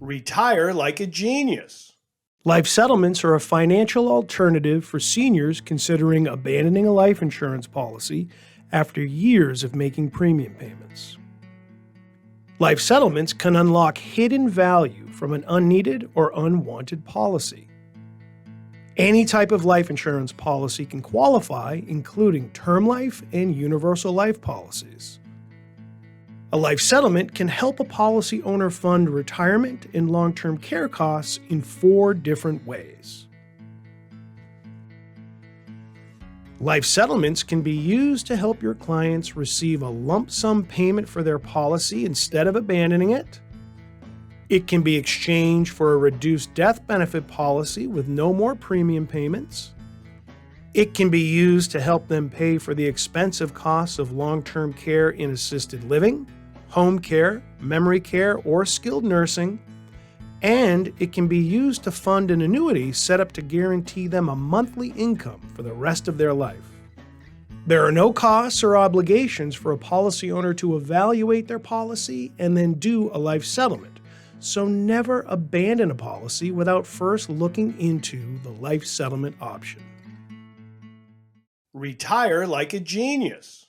Retire like a genius. Life settlements are a financial alternative for seniors considering abandoning a life insurance policy after years of making premium payments. Life settlements can unlock hidden value from an unneeded or unwanted policy. Any type of life insurance policy can qualify, including term life and universal life policies. A life settlement can help a policy owner fund retirement and long-term care costs in 4 different ways. Life settlements can be used to help your clients receive a lump sum payment for their policy instead of abandoning it. It can be exchanged for a reduced death benefit policy with no more premium payments. It can be used to help them pay for the expensive costs of long-term care in assisted living, home care, memory care, or skilled nursing, and it can be used to fund an annuity set up to guarantee them a monthly income for the rest of their life. There are no costs or obligations for a policy owner to evaluate their policy and then do a life settlement, so never abandon a policy without first looking into the life settlement option. Retire like a genius.